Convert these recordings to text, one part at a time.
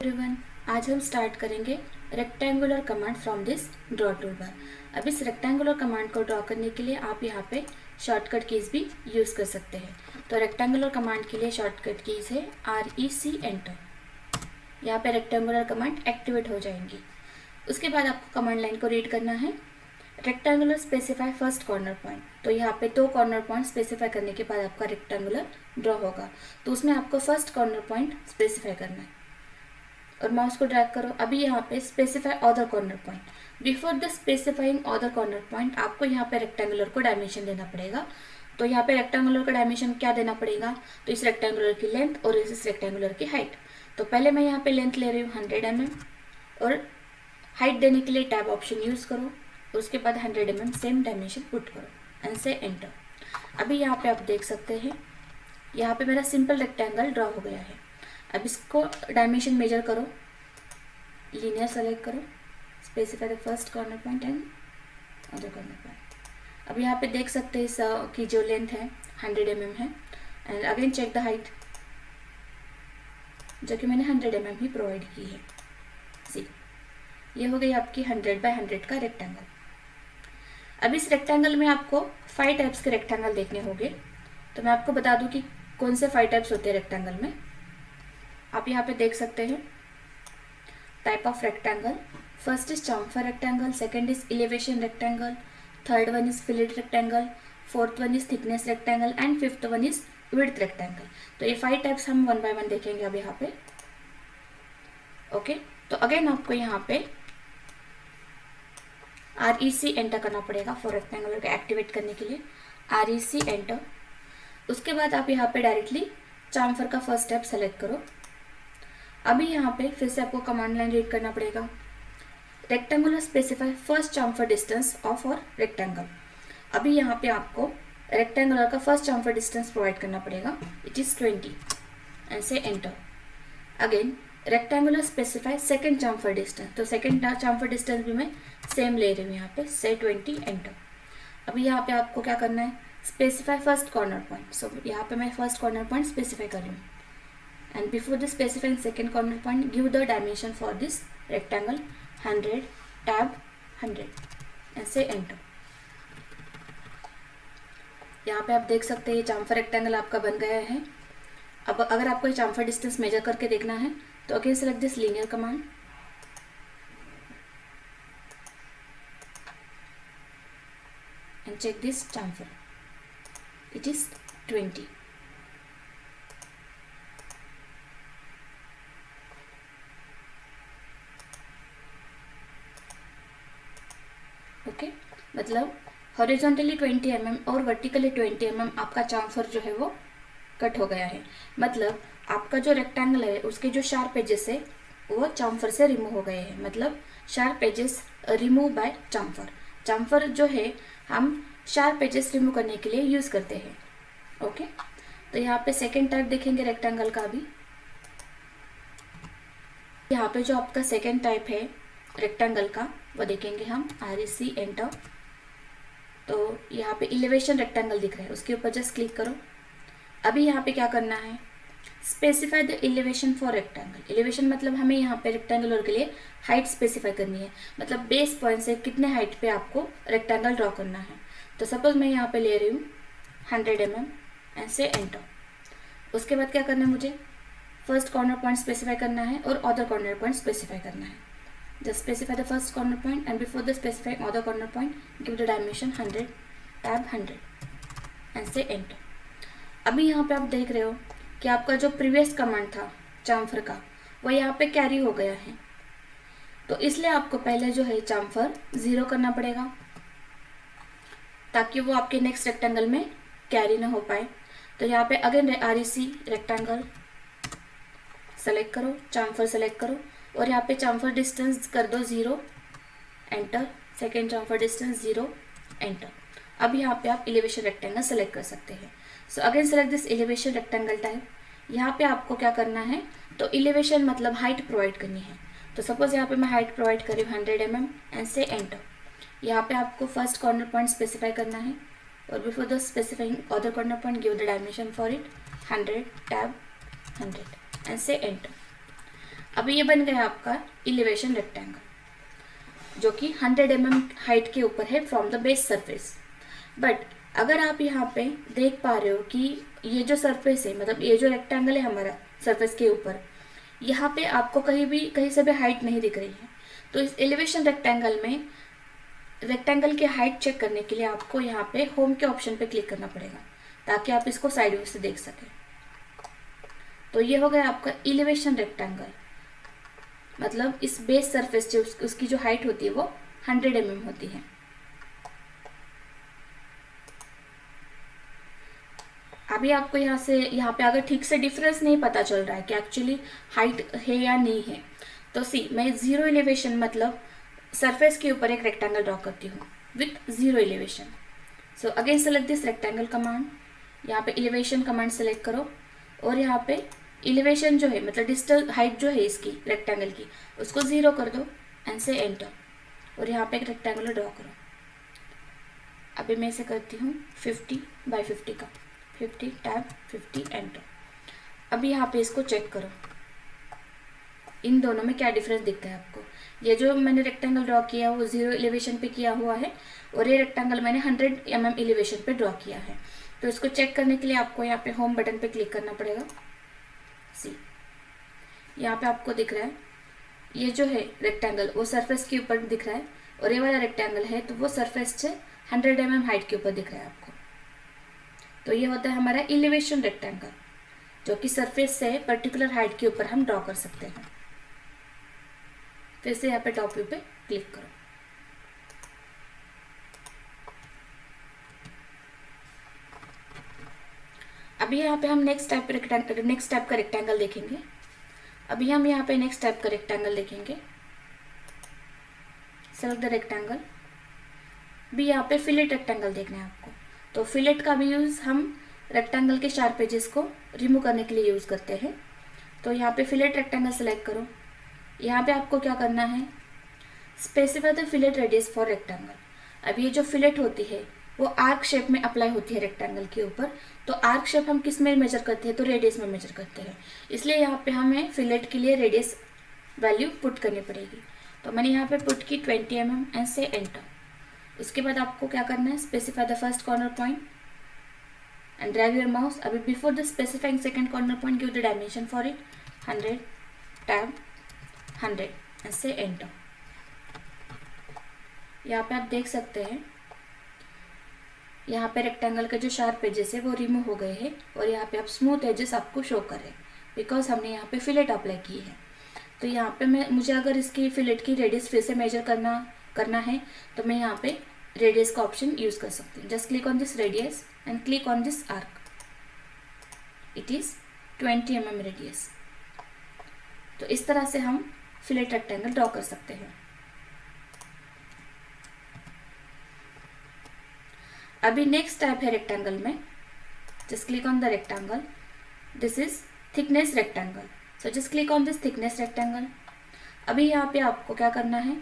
Everyone, आज हम start करेंगे rectangular command from this draw tool bar. अब इस रेक्टेंगुलर कमांड को ड्रॉ करने के लिए आप यहाँ पे शॉर्टकट कीज भी यूज़ कर सकते हैं। तो रेक्टेंगुलर कमांड के लिए शॉर्टकट कीज है REC एंटर। यहाँ पे रेक्टेंगुलर कमांड एक्टिवेट हो जाएंगी। उसके बाद आपको कमांड लाइन को रीड करना है। Rectangular specify first corner point, तो यहाँ पे 2 कॉर्नर पॉइंट स्पेसिफाई करने के बाद आपका रेक्टेंगुलर ड्रॉ होगा। तो उसमें आपको फर्स्ट कॉर्नर पॉइंट स्पेसिफाई करना है और माउस को ड्रैग करो। अभी यहाँ पे specify other corner point. Before the specifying other corner point आपको यहाँ पे रेक्टेंगुलर को डायमेंशन देना पड़ेगा। तो यहाँ पे रेक्टेंगुलर का डायमेंशन क्या देना पड़ेगा, तो इस रेक्टेंगुलर की लेंथ और इस रेक्टेंगुलर की हाइट। तो पहले मैं यहाँ पे लेंथ ले रही हूँ 100 mm और हाइट देने के लिए टैब ऑप्शन यूज़ करो। उसके बाद 100 mm सेम डायमेंशन पुट करो एंड से एंटर। अभी यहाँ पे आप देख सकते हैं, यहाँ पे मेरा सिंपल रेक्टेंगल ड्रॉ हो गया है। अब इसको डायमेंशन मेजर करो, लीनियर सेलेक्ट करो, specify the first corner point and other corner point. अब यहाँ पे देख सकते हैं इसकी जो लेंथ है 100 mm है। And again check the height, जो कि मैंने 100 mm ही प्रोवाइड की है। सी, ये हो गई आपकी 100 by 100 का रेक्टेंगल। अब इस रेक्टेंगल में आपको 5 टाइप्स के रेक्टेंगल देखने होंगे। तो मैं आपको बता दूं कि कौन से 5 टाइप्स होते हैं रेक्टेंगल में। आप यहाँ पे देख सकते हैं type of rectangle. First is chamfer rectangle, second is elevation rectangle, third one is fillet rectangle, fourth one is thickness rectangle and fifth one is width rectangle. तो ये 5 टाइप्स हम 1 by 1 देखेंगे अब यहाँ पे। ओके, तो अगेन आपको यहाँ पे REC एंटर करना पड़ेगा फॉर रेक्टेंगुलर को एक्टिवेट करने के लिए। REC enter. उसके बाद आप यहाँ पे डायरेक्टली चाम्फर का फर्स्ट स्टेप सेलेक्ट करो। अभी यहाँ पे फिर से आपको कमांड लाइन रीड करना पड़ेगा। Rectangular specify first chamfer distance of और रेक्टेंगल। अभी यहाँ पे आपको रेक्टेंगुलर का फर्स्ट चाम्फर डिस्टेंस प्रोवाइड करना पड़ेगा, it is 20 and say enter. Again rectangular specify second chamfer distance, तो सेकेंड चाम्फर डिस्टेंस भी मैं सेम ले रही हूँ यहाँ पे, से 20 एंटर। अभी यहाँ पे आपको क्या करना है, स्पेसिफाई फर्स्ट कॉर्नर पॉइंट। सो यहाँ पे मैं फर्स्ट कॉर्नर पॉइंट स्पेसिफाई कर रही हूँ। And before the specifying second corner point give the dimension for this rectangle 100 tab 100 ऐसे एंटर। यहाँ पे आप देख सकते हैं ये चाम्फर रेक्टेंगल आपका बन गया है। अब अगर आपको ये चाम्फर डिस्टेंस मेजर करके देखना है तो again select this linear command and check this chamfer, it is 20. Okay, मतलब हॉरिजॉन्टली 20 mm और वर्टिकली 20 mm आपका चाम्फर जो है वो कट हो गया है। मतलब आपका जो रेक्टेंगल है उसके जो शार्प एजेस है वो चाम्फर से रिमूव हो गए हैं। मतलब sharp edges remove by chamfer. Chamfer जो है हम शार्प एजेस रिमूव करने के लिए यूज़ करते हैं। ओके, तो यहाँ पे सेकेंड टाइप देखेंगे रेक्टेंगल का भी। यहाँ पे जो आपका सेकेंड टाइप है रेक्टेंगल का वो देखेंगे हम। REC enter. तो यहाँ पे इलेवेशन रेक्टेंगल दिख रहा है, उसके ऊपर जस्ट क्लिक करो। अभी यहाँ पे क्या करना है, specify the elevation for rectangle. Elevation मतलब हमें यहाँ पे रेक्टेंगुलर के लिए हाइट स्पेसिफाई करनी है। मतलब बेस पॉइंट से कितने हाइट पे आपको रेक्टेंगल ड्रॉ करना है। तो सपोज मैं यहाँ पे ले रही हूँ 100 mm ऐसे एंटर। उसके बाद क्या करना है, मुझे फर्स्ट कॉर्नर पॉइंट स्पेसिफाई करना है और अदर कॉर्नर पॉइंट स्पेसिफाई करना है। Just specify the first corner point and before the specifying other corner point give the dimension 100 tab 100 ऐसे एंटर। अभी यहाँ पे आप देख रहे हो कि आपका जो प्रीवियस कमांड था चाम्फर का वो यहाँ पे कैरी हो गया है। तो इसलिए आपको पहले जो है चाम्फर 0 करना पड़ेगा ताकि वो आपके नेक्स्ट रेक्टेंगल में कैरी ना हो पाए। तो यहाँ पे अगेन REC रेक्टेंगल सेलेक्ट करो, चाम्फर सेलेक्ट करो और यहाँ पे चाम्फर डिस्टेंस कर दो 0 enter. Second chamfer distance 0 enter. अब यहाँ पे आप इलेवेशन रेक्टेंगल सेलेक्ट कर सकते हैं। So again select this elevation rectangle type. यहाँ पे आपको क्या करना है, तो इलेवेशन मतलब हाइट प्रोवाइड करनी है। तो सपोज यहाँ पे मैं हाइट प्रोवाइड करी 100 mm एंड से एंटर। यहाँ पे आपको फर्स्ट कॉर्नर पॉइंट स्पेसिफाई करना है और before the specifying other corner point give the dimension for it 100 tab 100 and say enter. अभी ये बन गया आपका इलिवेशन रेक्टेंगल जो कि 100 mm हाइट के ऊपर है from the base surface. But अगर आप यहाँ पे देख पा रहे हो कि ये जो सरफेस है, मतलब ये जो रेक्टेंगल है हमारा सरफेस के ऊपर, यहाँ पे आपको कहीं से भी हाइट नहीं दिख रही है। तो इस एलिवेशन रेक्टेंगल में रेक्टेंगल की हाइट चेक करने के लिए आपको यहाँ पे होम के ऑप्शन पे क्लिक करना पड़ेगा ताकि आप इसको साइड व्यू से देख सकें। तो ये हो गया आपका एलिवेशन रेक्टेंगल, मतलब इस बेस सरफेस जो उसकी जो हाइट होती है वो 100 mm होती है। अभी आपको यहाँ पे अगर ठीक से डिफरेंस नहीं पता चल रहा है कि एक्चुअली हाइट है या नहीं है, तो मैं जीरो एलिवेशन मतलब सरफेस के ऊपर एक रेक्टेंगल ड्रॉ करती हूँ with zero elevation. So again select this rectangle command, यहाँ पे एलिवेशन कमांड सेलेक्ट करो और यहाँ पे एलिवेशन जो है मतलब डिस्टल हाइट जो है इसकी रेक्टेंगल की उसको 0 कर दो एंड से एंटर, और यहाँ पे एक रेक्टेंगल ड्रॉ करो। अभी मैं इसे करती हूँ 50 by 50 का, 50 टैब 50 एंटर। अभी यहाँ पे इसको चेक करो इन दोनों में क्या डिफरेंस दिखता है आपको। ये जो मैंने रेक्टेंगल ड्रॉ किया वो 0 एलिवेशन पे किया हुआ है और ये रेक्टेंगल मैंने 100 mm एलिवेशन पे ड्रॉ किया है। तो इसको चेक करने के लिए आपको यहाँ पे होम बटन पे क्लिक करना पड़ेगा। यहाँ पे आपको दिख रहा है ये जो है रेक्टेंगल वो सरफेस के ऊपर दिख रहा है और ये वाला रेक्टेंगल है तो वो सरफेस से 100 mm हाइट के ऊपर दिख रहा है आपको। तो ये होता है हमारा एलिवेशन रेक्टेंगल जो कि सरफेस से पर्टिकुलर हाइट के ऊपर हम ड्रॉ कर सकते हैं। फिर से यहाँ पे टॉप व्यू पे क्लिक करो। अभी यहाँ पे हम नेक्स्ट टाइप का रेक्टेंगल देखेंगे। अभी हम यहाँ पे नेक्स्ट टाइप का रेक्टेंगल देखेंगे। Select the rectangle. भी यहाँ पे फिलेट रेक्टेंगल देखना है आपको। तो फिलेट का भी यूज़ हम रेक्टेंगल के शार्प एजेस को रिमूव करने के लिए यूज़ करते हैं। तो यहाँ पे फिलेट रेक्टेंगल सेलेक्ट करो। यहाँ पे आपको क्या करना है, specify the fillet radius for rectangle. अब ये जो फिलेट होती है वो आर्क शेप में अप्लाई होती है रेक्टेंगल के ऊपर। तो आर्क शेप हम किस में मेजर करते हैं, तो रेडियस में मेजर करते हैं। इसलिए यहाँ पे हमें फिलेट के लिए रेडियस वैल्यू पुट करनी पड़ेगी। तो मैंने यहाँ पे पुट की 20 mm एंड से एंटर। उसके बाद आपको क्या करना है, specify the first corner point and drag your mouse. अभी before the specifying second corner point give the dimension for it 100 tab 100 and say enter. यहाँ पे आप देख सकते हैं यहाँ पे रेक्टेंगल के जो शार्प एजेस है वो रिमूव हो गए हैं और यहाँ पे आप स्मूथ एजेस आपको शो कर रहे हैं बिकॉज हमने यहाँ पे फिलेट अप्लाई की है। तो यहाँ पे मुझे अगर इसकी फिलेट की रेडियस फिर से मेजर करना है तो मैं यहाँ पे रेडियस का ऑप्शन यूज़ कर सकती हूँ। Just click on this radius and click on this arc. It is 20 mm radius. तो इस तरह से हम फिलेट रेक्टेंगल ड्रॉ कर सकते हैं। अभी नेक्स्ट टाइप है रेक्टेंगल में। Just click on the rectangle. This is thickness rectangle. So just click on this thickness rectangle. अभी यहाँ पे आपको क्या करना है,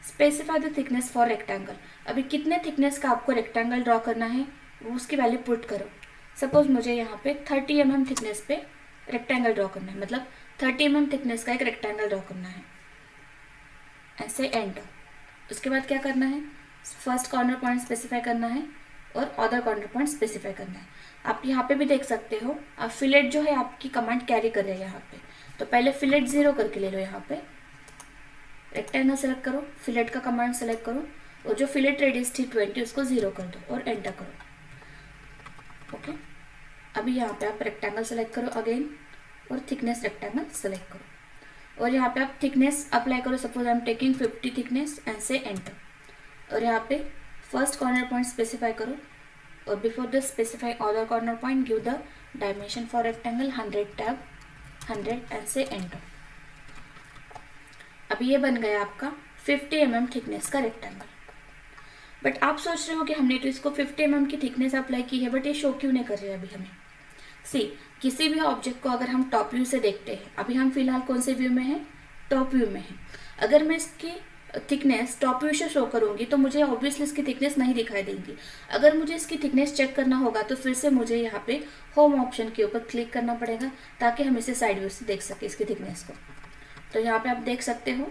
specify the thickness for rectangle. अभी कितने थिकनेस का आपको रेक्टेंगल ड्रॉ करना है वो उसकी वैल्यू पुट करो। सपोज मुझे यहाँ पे 30 mm थिकनेस पे रेक्टेंगल ड्रॉ करना है, मतलब 30 mm थिकनेस का एक रेक्टेंगल ड्रॉ करना है। ऐसे एंटर। उसके बाद क्या करना है, फर्स्ट कॉर्नर पॉइंट स्पेसिफाई करना है और अदर कॉर्नर पॉइंट स्पेसिफाई करना है। आप यहाँ पे भी देख सकते हो आप फिलेट जो है आपकी कमांड कैरी कर रहे हैं यहाँ पे। तो पहले फिलेट 0 करके ले लो। यहाँ पे रेक्टेंगल सेलेक्ट करो, फिलेट का कमांड सेलेक्ट करो और जो फिलेट रेडियस थी 20 उसको 0 कर दो और एंटर करो। ओके, अभी यहाँ पे आप रेक्टेंगल सेलेक्ट करो अगेन और थिकनेस रेक्टेंगल सेलेक्ट करो और यहाँ पे आप थिकनेस अप्लाई करो। Suppose I am taking 50 thickness and say enter. और यहाँ पे फर्स्ट कॉर्नर पॉइंट स्पेसिफाई करो और before the specify other corner point give the dimension for rectangle 100 tab 100 and say enter. अभी ये बन गया आपका 50 mm थिकनेस का रेक्टेंगल। बट आप सोच रहे हो कि हमने तो इसको 50 mm की थिकनेस अप्लाई की है बट ये शो क्यों नहीं कर रहे अभी हमें। किसी भी ऑब्जेक्ट को अगर हम टॉप व्यू से देखते हैं, अभी हम फिलहाल कौन से व्यू में हैं, टॉप व्यू में हैं। अगर मैं इसकी थिकनेस टॉप व्यू से शो करूंगी तो मुझे ऑब्वियसली इसकी थिकनेस नहीं दिखाई देगी। अगर मुझे इसकी थिकनेस चेक करना होगा तो फिर से मुझे यहाँ पे होम ऑप्शन के ऊपर क्लिक करना पड़ेगा ताकि हम इसे साइड व्यू से देख सके इसकी थिकनेस को। तो यहाँ पे आप देख सकते हो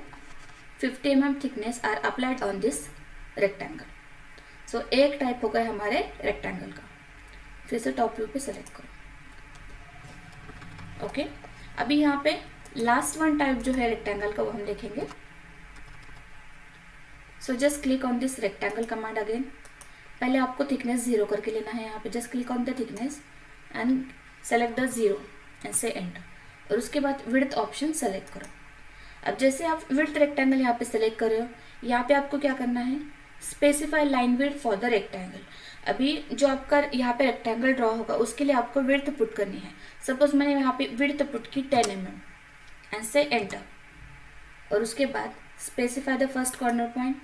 50 mm thickness are applied on this rectangle. So एक टाइप हो गया हमारे रेक्टेंगल का। फिर से टॉप व्यू पे सेलेक्ट करो। ओके, अभी यहाँ पे लास्ट वन टाइप जो है रेक्टेंगल का वो हम देखेंगे। सो just click on this rectangle command again. पहले आपको थिकनेस 0 करके लेना है। यहाँ पे just click on the thickness and select the 0 and say enter, और उसके बाद विड्थ ऑप्शन सेलेक्ट करो। अब जैसे आप विड्थ रेक्टेंगल यहाँ पे सेलेक्ट कर रहे हो, यहाँ पे आपको क्या करना है, specify line width for the rectangle. अभी जो आपका यहाँ पे रेक्टेंगल ड्रॉ होगा उसके लिए आपको विड्थ पुट करनी है। सपोज मैंने यहाँ पे विड्थ पुट की 10 mm एंड से एंटर, और उसके बाद specify the first corner point,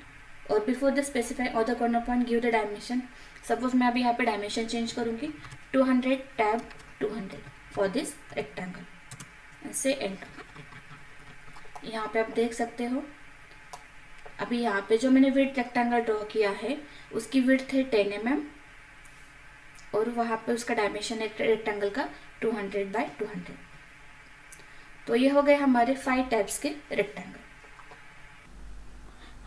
और before the specify of the corner point give the dimension. Suppose मैं अभी यहाँ पे डायमेंशन चेंज करूँगी 200 tab 200 for this rectangle and say enter. यहाँ पे आप देख सकते हो अभी यहाँ पे जो मैंने विड्थ रेक्टेंगल ड्रॉ किया है उसकी विड्थ है 10 mm, और वहाँ पे उसका डायमेंशन है रेक्टेंगल का 200 बाय 200। तो ये हो गए हमारे 5 टाइप्स के रेक्टेंगल।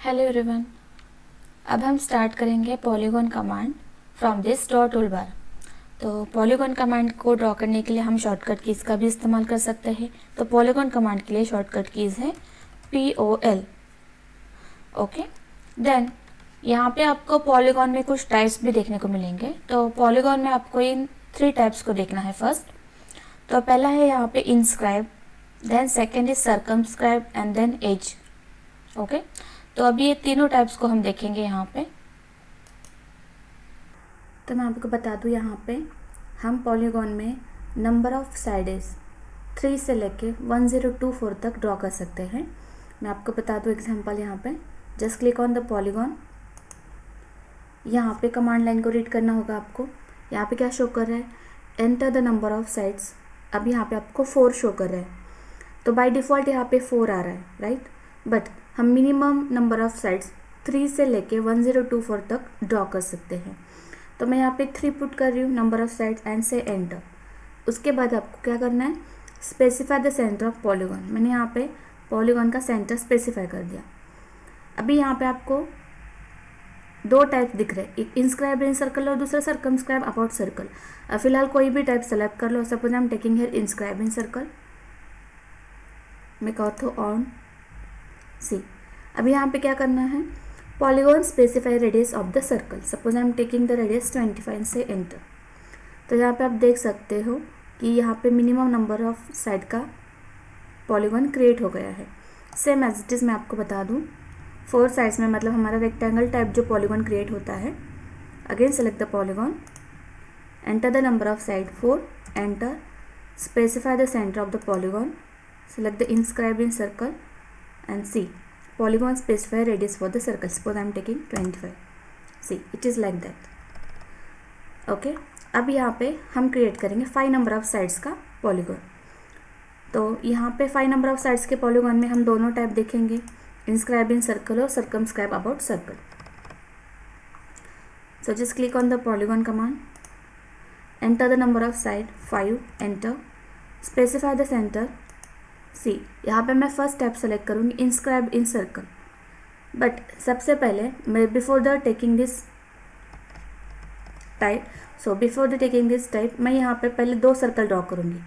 हेलो एवरीवन, अब हम स्टार्ट करेंगे polygon command from this draw tool bar. तो पॉलीगॉन कमांड को ड्रॉ करने के लिए हम शॉर्टकट कीज़ का भी इस्तेमाल कर सकते हैं। तो पॉलीगॉन कमांड के लिए शॉर्टकट कीज़ है POL। ओके, देन यहाँ पे आपको पॉलीगॉन में कुछ टाइप्स भी देखने को मिलेंगे। तो पॉलीगॉन में आपको इन 3 टाइप्स को देखना है फर्स्ट। तो पहला है यहाँ पे inscribe, then second is circumscribe and then edge. Okay, तो अभी ये तीनों टाइप्स को हम देखेंगे यहाँ पे। तो मैं आपको बता दूँ यहाँ पे हम पॉलीगॉन में नंबर ऑफ साइड्स 3 से लेके 1024 तक ड्रॉ कर सकते हैं। मैं आपको बता दूँ एग्जांपल। यहाँ पे just click on the polygon. यहाँ पे कमांड लाइन को रीड करना होगा आपको। यहाँ पे क्या शो कर रहा है, enter the number of sides. अब यहाँ पे आपको 4 शो कर रहा है, तो बाय डिफ़ॉल्ट यहाँ पे 4 आ रहा है, राइट। बट हम मिनिमम नंबर ऑफ साइड्स 3 से लेके 1024 तक ड्रॉ कर सकते हैं। तो मैं यहाँ पे 3 पुट कर रही हूँ number of sides and say enter. उसके बाद आपको क्या करना है, specify the centre of polygon. मैंने यहाँ पे पॉलीगॉन का सेंटर स्पेसिफाई कर दिया। अभी यहाँ पे आपको 2 टाइप दिख रहे हैं, एक इंस्क्राइब इन सर्कल और दूसरा सर्कमस्क्राइब अबाउट सर्कल। फिलहाल कोई भी टाइप सेलेक्ट कर लो। Suppose I am taking here inscribe in circle. मैं कहता हूँ ऑन सी। अभी यहाँ पे क्या करना है, polygon specify radius of the circle. Suppose I am taking the radius 25 से एंटर। तो यहाँ पे आप देख सकते हो कि यहाँ पे मिनिमम नंबर ऑफ साइड का पॉलीगॉन क्रिएट हो गया है। सेम एज इट इज़ मैं आपको बता दूँ 4 साइड्स में, मतलब हमारा रेक्टेंगल टाइप जो पॉलीगॉन क्रिएट होता है। Again select the polygon, enter the number of side 4, enter, specify the centre of the polygon, select the inscribe in circle and see polygon specify radius for the circle. Suppose I am taking 25. See, it is like that. Okay, अब यहाँ पे हम create करेंगे 5 number of sides का polygon. तो यहाँ पे 5 number of sides के पॉलीगॉन में हम दोनों टाइप देखेंगे, इंस्क्राइब इन सर्कल और circumscribe about circle. So just click on the polygon command, enter the number of side 5, enter, specify the centre. See, यहाँ पे मैं फर्स्ट टाइप सेलेक्ट करूँगी इंस्क्राइब इन सर्कल। बट सबसे पहले मैं before the taking this type, before the taking this type मैं यहाँ पे पहले 2 सर्कल ड्रॉ करूँगी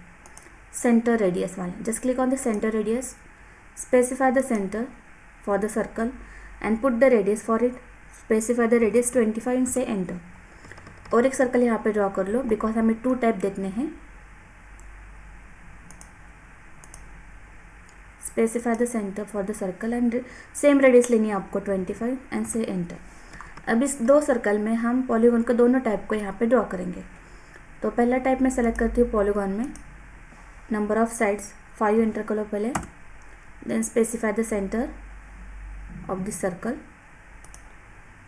सेंटर रेडियस वाले। Just click on the centre radius, specify the centre for the circle and put the radius for it, specify the radius 25 से enter. और एक circle यहाँ पे ड्रॉ कर लो बिकॉज हमें 2 टाइप देखने हैं। Specify the centre for the circle and same radius लेनी है आपको 25 एंड से एंटर। अब इस 2 सर्कल में हम पॉलीगॉन के दोनों टाइप को यहाँ पे ड्रॉ करेंगे। तो पहला टाइप मैं सेलेक्ट करती हूँ पॉलीगॉन में नंबर ऑफ साइड्स 5 एंटर करो पहले, then specify the centre of this circle.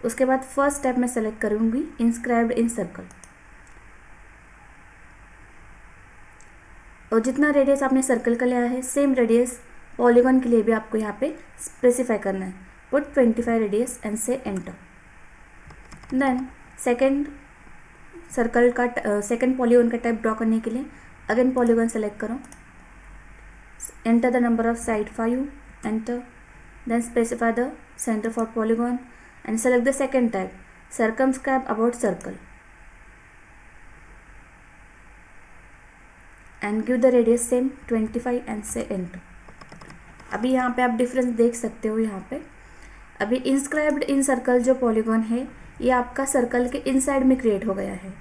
उसके बाद फर्स्ट स्टेप मैं सेलेक्ट करूँगी इंस्क्राइब्ड इन सर्कल, और जितना रेडियस आपने सर्कल का लिया है सेम रेडियस पॉलीगॉन के लिए भी आपको यहाँ पे स्पेसिफाई करना है। Put 25 radius and say enter. Then second circle का सेकेंड पॉलीगॉन का टाइप ड्रॉ करने के लिए अगेन पॉलीगॉन सेलेक्ट करो, enter the number of side 5, enter, then specify the center for polygon and select the second type, circumscribe about circle and give the radius same 25 and say enter. अभी यहाँ पे आप difference देख सकते हो। यहाँ पे अभी इंस्क्राइब्ड इन सर्कल जो पॉलीगॉन है ये आपका सर्कल के इनसाइड में क्रिएट हो गया है,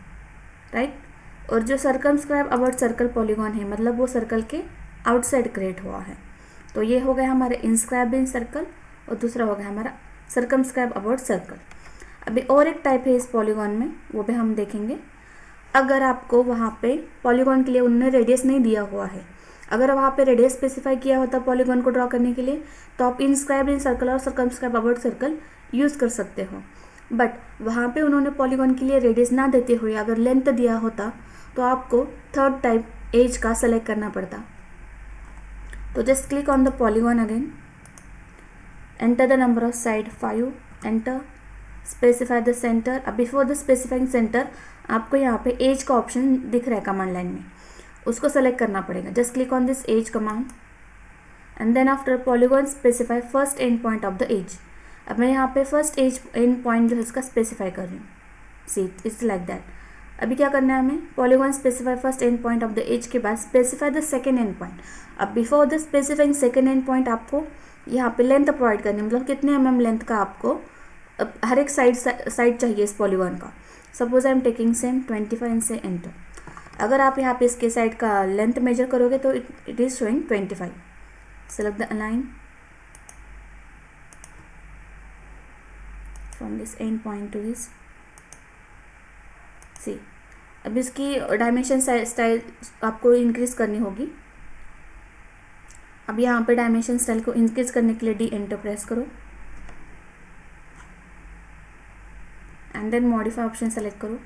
राइट। और जो सर्कमस्क्राइब अबाउट सर्कल पॉलीगॉन है मतलब वो सर्कल के आउटसाइड क्रिएट हुआ है। तो ये हो गया हमारा इंस्क्राइब इन सर्कल और दूसरा हो गया हमारा सर्कमस्क्राइब अबाउट सर्कल। अभी और एक टाइप है इस पॉलीगॉन में, वो भी हम देखेंगे। अगर आपको वहाँ पे पॉलीगॉन के लिए उन्होंने रेडियस नहीं दिया हुआ है, अगर वहाँ पे रेडियस स्पेसिफाई किया होता पॉलीगॉन को ड्रॉ करने के लिए, तो आप इंस्क्राइब इन सर्कल और सर्कमस्क्राइब अबाउट सर्कल यूज़ कर सकते हो। बट वहाँ पे उन्होंने पॉलीगॉन के लिए रेडियस ना देते हुए अगर लेंथ दिया होता तो आपको थर्ड टाइप एज का सेलेक्ट करना पड़ता। तो just click on the polygon again, enter the number of side 5, enter, specify the centre. अब बिफोर द स्पेसिफाइंग सेंटर आपको यहाँ पे एज का ऑप्शन दिख रहा है कमांड लाइन में, उसको सेलेक्ट करना पड़ेगा। Just click on this edge command and then after polygon specify first end point of the edge. अब मैं यहाँ पे फर्स्ट एज एंड पॉइंट जो है इसका स्पेसिफाई कर रही हूँ। See it's like that. अभी क्या करना है हमें, polygon specify first end point of the edge के बाद specify the second end point. अब before the specifying second end point आपको यहाँ पे लेंथ प्रोवाइड करनी है, मतलब कितने mm लेंथ का आपको हर एक साइड चाहिए इस पॉलीगॉन का। Suppose I am taking same 25 and say enter. अगर आप यहाँ पे इसके साइड का लेंथ मेजर करोगे तो it is showing 25। Select the align from this end point to this. See अब इसकी डायमेंशन स्टाइल आपको इंक्रीज करनी होगी। अब यहाँ पे डायमेंशन स्टाइल को इंक्रीज करने के लिए डी एंटर प्रेस करो and then modify option select करो।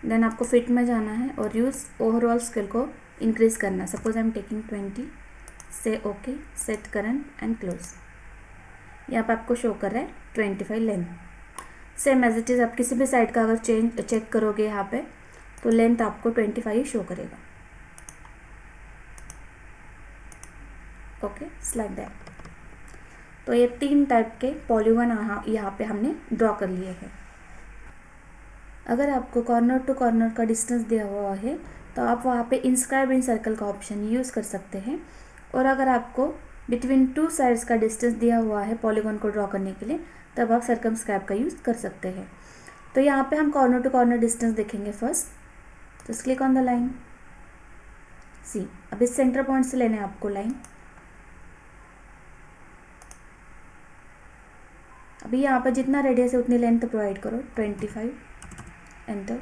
देन आपको फिट में जाना है और यूज़ ओवरऑल स्केल को इंक्रीज करना है। सपोज आई एम टेकिंग 20, से okay, set current and close. यहाँ पे आपको शो कर रहा है 25 length. Same as it is आप किसी भी साइड का अगर चेक करोगे यहाँ पे तो लेंथ आपको 25 ही शो करेगा। Okay, like that. तो ये 3 टाइप के पॉलीगॉन यहाँ पे हमने ड्रॉ कर लिए हैं। अगर आपको कॉर्नर टू कॉर्नर का डिस्टेंस दिया हुआ है तो आप वहाँ पे इंस्क्राइब इन सर्कल का ऑप्शन यूज़ कर सकते हैं। और अगर आपको बिटवीन 2 साइड्स का डिस्टेंस दिया हुआ है पॉलीगॉन को ड्रॉ करने के लिए तब आप सर्कमस्क्राइब का यूज़ कर सकते हैं। तो यहाँ पे हम कॉर्नर टू कॉर्नर डिस्टेंस देखेंगे फर्स्ट। तो क्लिक ऑन द लाइन। सी अब इस सेंटर पॉइंट से लेना है आपको लाइन। अभी यहाँ पर जितना रेडियस है उतनी लेंथ प्रोवाइड करो, 25, एंटर।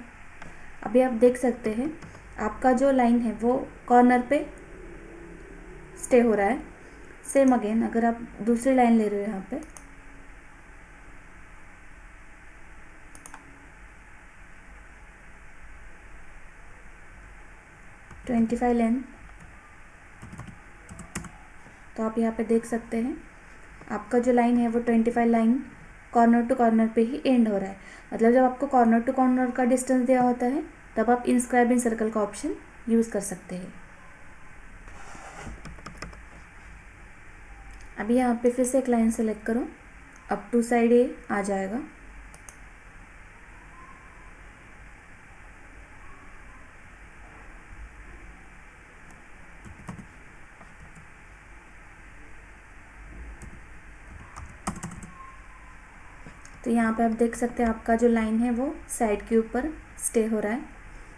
अभी आप देख सकते हैं आपका जो लाइन है वो कॉर्नर पे स्टे हो रहा है। सेम अगेन अगर आप दूसरी लाइन ले रहे हो यहाँ पे, (25) लेंथ, तो आप यहाँ पे देख सकते हैं आपका जो लाइन है वो 25 लाइन कॉर्नर टू कॉर्नर पे ही एंड हो रहा है। मतलब जब आपको कॉर्नर टू कॉर्नर का डिस्टेंस दिया होता है तब आप इंस्क्राइब इन सर्कल का ऑप्शन यूज़ कर सकते हैं। अभी यहाँ पे फिर से एक लाइन सेलेक्ट करो, अप टू साइड ए आ जाएगा। तो यहाँ पे आप देख सकते हैं आपका जो लाइन है वो साइड के ऊपर स्टे हो रहा है।